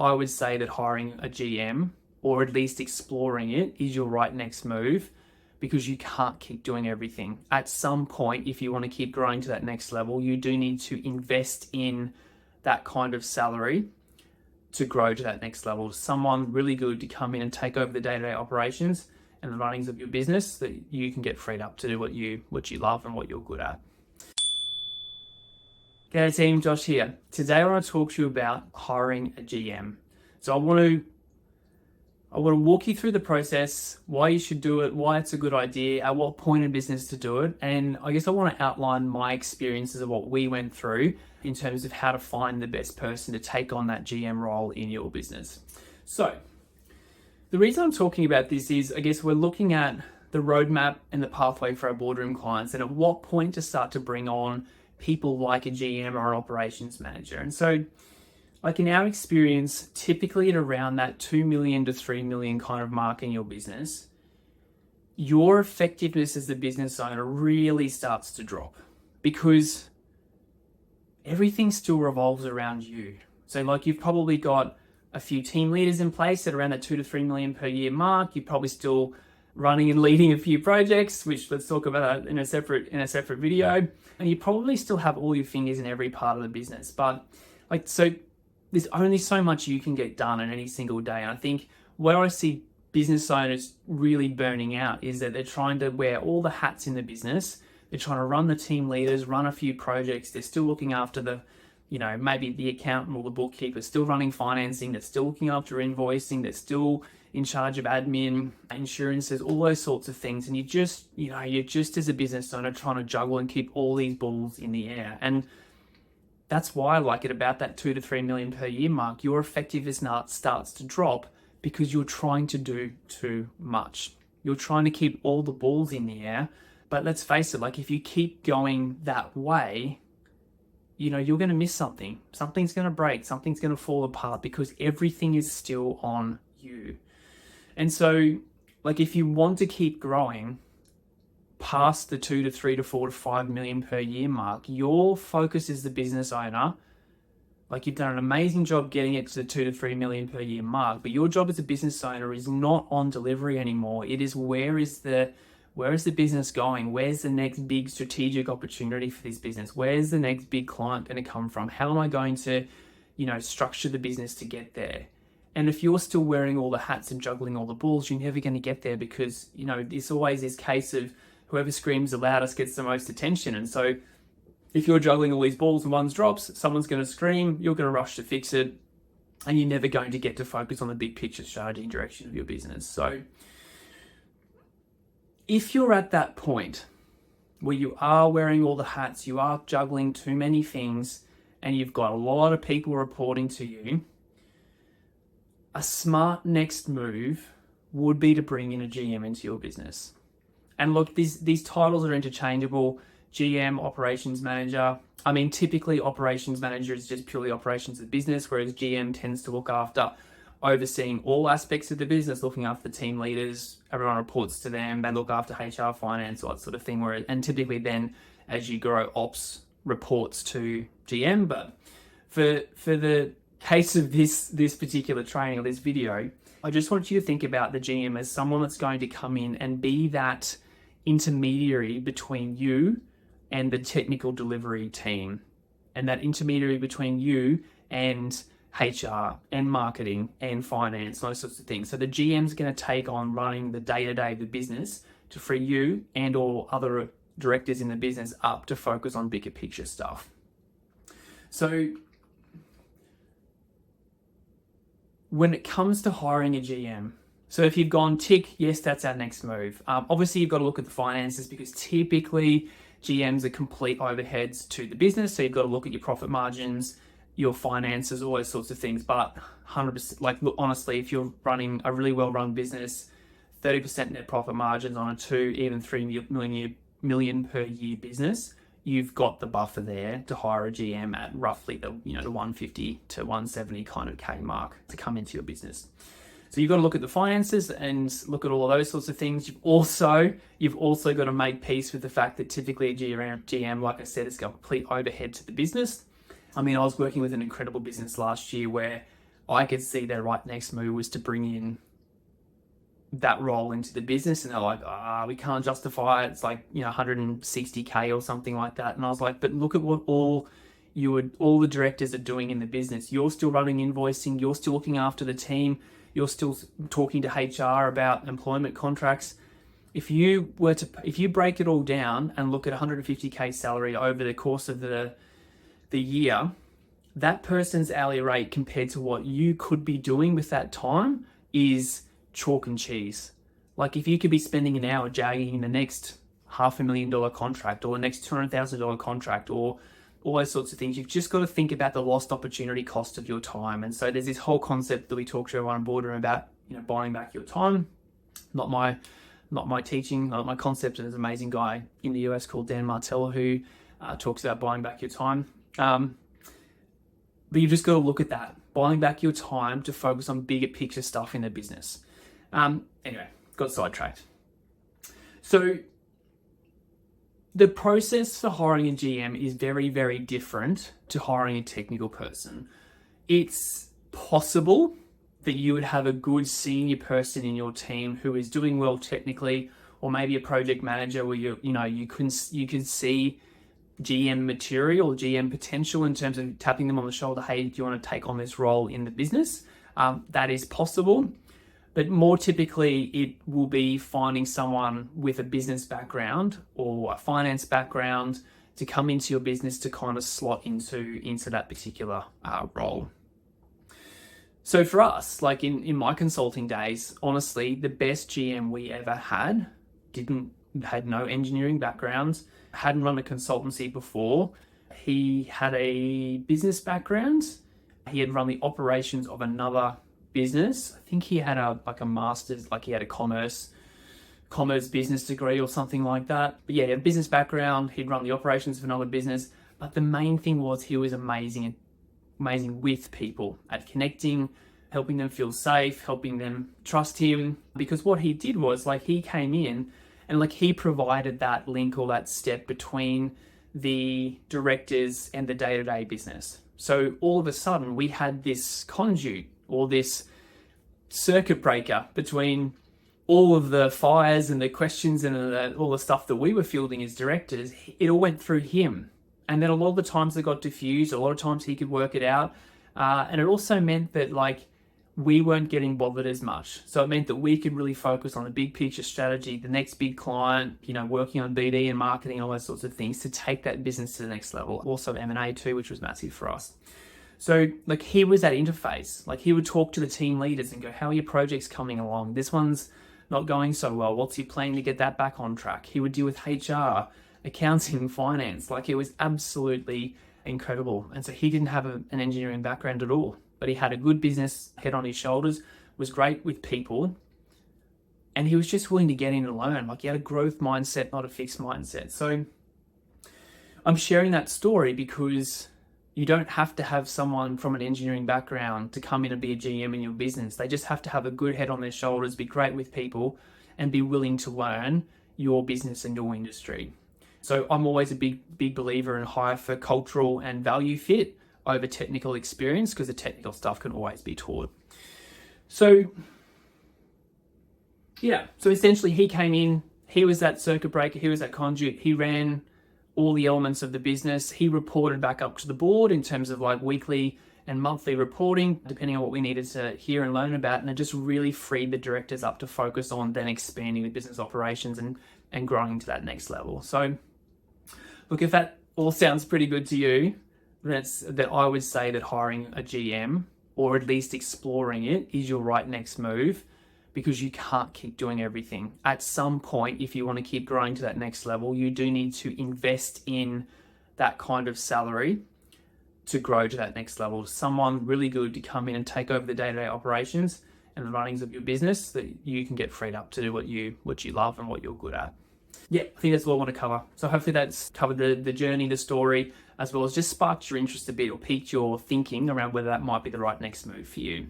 I would say that hiring a GM, or at least exploring it, is your right next move, because you can't keep doing everything. At some point, if you want to keep growing to that next level, you do need to invest in that kind of salary to grow to that next level. Someone really good to come in and take over the day-to-day operations and the runnings of your business, that you can get freed up to do what you love and what you're good at. G'day team, Josh here. Today I want to talk to you about hiring a GM. So I want to walk you through the process, why you should do it, why it's a good idea, at what point in business to do it. And I guess I want to outline my experiences of what we went through in terms of how to find the best person to take on that GM role in your business. So the reason I'm talking about this is, I guess we're looking at the roadmap and the pathway for our boardroom clients, and at what point to start to bring on people like a GM or an operations manager. And so, like in our experience, typically at around that 2 million to 3 million kind of mark in your business, your effectiveness as a business owner really starts to drop, because everything still revolves around you. So like, you've probably got a few team leaders in place at around that 2 to 3 million per year mark. You're probably still running and leading a few projects, which let's talk about in a separate video. And you probably still have all your fingers in every part of the business. But so there's only so much you can get done in any single day. And I think where I see business owners really burning out is that they're trying to wear all the hats in the business. They're trying to run the team leaders, run a few projects. They're still looking after the, maybe the accountant or the bookkeeper, still running financing. They're still looking after invoicing. They're still in charge of admin, insurances, all those sorts of things. And you're just as a business owner trying to juggle and keep all these balls in the air. And that's why, like at about that 2 to 3 million per year mark, your effectiveness starts to drop, because you're trying to do too much. You're trying to keep all the balls in the air. But let's face it, like if you keep going that way, you're going to miss something. Something's going to break. Something's going to fall apart, because everything is still on you. And so, like, if you want to keep growing past the 2 to 3 to 4 to 5 million per year mark, your focus as the business owner, like, you've done an amazing job getting it to the 2 to 3 million per year mark, but your job as a business owner is not on delivery anymore. It is, where is the business going? Where's the next big strategic opportunity for this business? Where's the next big client going to come from? How am I going to, structure the business to get there? And if you're still wearing all the hats and juggling all the balls, you're never going to get there, because, it's always this case of whoever screams the loudest gets the most attention. And so if you're juggling all these balls and one drops, someone's going to scream, you're going to rush to fix it, and you're never going to get to focus on the big picture strategy and direction of your business. So if you're at that point where you are wearing all the hats, you are juggling too many things, and you've got a lot of people reporting to you, a smart next move would be to bring in a GM into your business. And look, these titles are interchangeable. GM, operations manager. I mean, typically operations manager is just purely operations of the business, whereas GM tends to look after overseeing all aspects of the business, looking after the team leaders, everyone reports to them, they look after HR, finance, all that sort of thing. And typically then, as you grow, ops reports to GM. But for the case of this particular training or this video, I just want you to think about the GM as someone that's going to come in and be that intermediary between you and the technical delivery team, and that intermediary between you and HR and marketing and finance, those sorts of things. So the GM's going to take on running the day-to-day of the business to free you and or other directors in the business up to focus on bigger picture stuff. So when it comes to hiring a GM, so if you've gone tick, yes, that's our next move. Obviously, you've got to look at the finances, because typically GMs are complete overheads to the business. So you've got to look at your profit margins, your finances, all those sorts of things. But 100%, like, look, honestly, if you're running a really well-run business, 30% net profit margins on a 2, even 3 million per year business, you've got the buffer there to hire a GM at roughly the 150 to 170 kind of K mark to come into your business. So you've got to look at the finances and look at all of those sorts of things. You've also got to make peace with the fact that typically a GM, like I said, is got complete overhead to the business. I mean, I was working with an incredible business last year where I could see their right next move was to bring in that role into the business, and they're like, we can't justify it. It's like, 160K or something like that. And I was like, but look at what all the directors are doing in the business. You're still running invoicing. You're still looking after the team. You're still talking to HR about employment contracts. If you break it all down and look at 150K salary over the course of the year, that person's hourly rate compared to what you could be doing with that time is chalk and cheese. Like, if you could be spending an hour jagging the next $500,000 contract or the next $200,000 contract or all those sorts of things, you've just got to think about the lost opportunity cost of your time. And so there's this whole concept that we talk to everyone on Boardroom about, buying back your time. Not my teaching, not my concept. There's an amazing guy in the US called Dan Martella who talks about buying back your time. But you've just got to look at that, buying back your time to focus on bigger picture stuff in the business. Anyway, got sidetracked. So the process for hiring a GM is very, very different to hiring a technical person. It's possible that you would have a good senior person in your team who is doing well technically, or maybe a project manager where you can see GM material, GM potential in terms of tapping them on the shoulder. Hey, do you want to take on this role in the business? That is possible. But more typically, it will be finding someone with a business background or a finance background to come into your business to kind of slot into that particular role. So for us, like in my consulting days, honestly, the best GM we ever had had no engineering background, hadn't run a consultancy before. He had a business background. He had run the operations of another business. I think he had a master's, like he had a commerce business degree or something like that. But yeah, he had a business background. He'd run the operations of another business. But the main thing was he was amazing with people, at connecting, helping them feel safe, helping them trust him. Because what he did was, like, he came in and like he provided that link or that step between the directors and the day-to-day business. So all of a sudden we had this conduit or this circuit breaker between all of the fires and the questions and all the stuff that we were fielding as directors. It all went through him. And then a lot of the times they got diffused, a lot of times he could work it out. And it also meant that like we weren't getting bothered as much. So it meant that we could really focus on the big picture strategy, the next big client, working on BD and marketing, all those sorts of things to take that business to the next level. Also M&A too, which was massive for us. So like he was that interface. Like he would talk to the team leaders and go, how are your projects coming along? This one's not going so well. What's your plan to get that back on track? He would deal with HR, accounting, finance. Like it was absolutely incredible. And so he didn't have an engineering background at all, but he had a good business head on his shoulders, was great with people, and he was just willing to get in and learn. Like he had a growth mindset, not a fixed mindset. So I'm sharing that story because you don't have to have someone from an engineering background to come in and be a GM in your business. They just have to have a good head on their shoulders, be great with people, and be willing to learn your business and your industry. So I'm always a big believer in hire for cultural and value fit over technical experience, because the technical stuff can always be taught. So yeah, so essentially he came in, he was that circuit breaker, he was that conduit, he ran all the elements of the business. He reported back up to the board in terms of like weekly and monthly reporting, depending on what we needed to hear and learn about. And it just really freed the directors up to focus on then expanding the business operations and growing to that next level. So look, if that all sounds pretty good to you, that I would say that hiring a GM, or at least exploring it, is your right next move, because you can't keep doing everything. At some point, if you want to keep growing to that next level, you do need to invest in that kind of salary to grow to that next level. Someone really good to come in and take over the day-to-day operations and the runnings of your business, that you can get freed up to do what you love and what you're good at. Yeah, I think that's all I want to cover. So hopefully that's covered the journey, the story, as well as just sparked your interest a bit or piqued your thinking around whether that might be the right next move for you.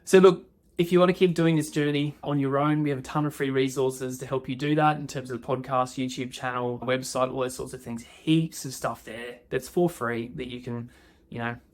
So look, if you want to keep doing this journey on your own, we have a ton of free resources to help you do that in terms of the podcast, YouTube channel, website, all those sorts of things. Heaps of stuff there that's for free that you can,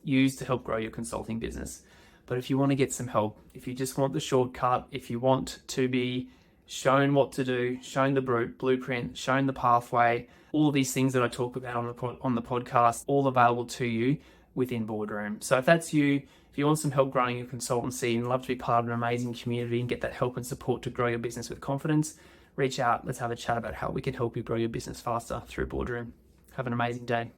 use to help grow your consulting business. But if you want to get some help, if you just want the shortcut, if you want to be shown what to do, shown the blueprint, shown the pathway, all of these things that I talk about on the podcast, all available to you within Boardroom. So if that's you, if you want some help growing your consultancy and love to be part of an amazing community and get that help and support to grow your business with confidence, reach out. Let's have a chat about how we can help you grow your business faster through Boardroom. Have an amazing day.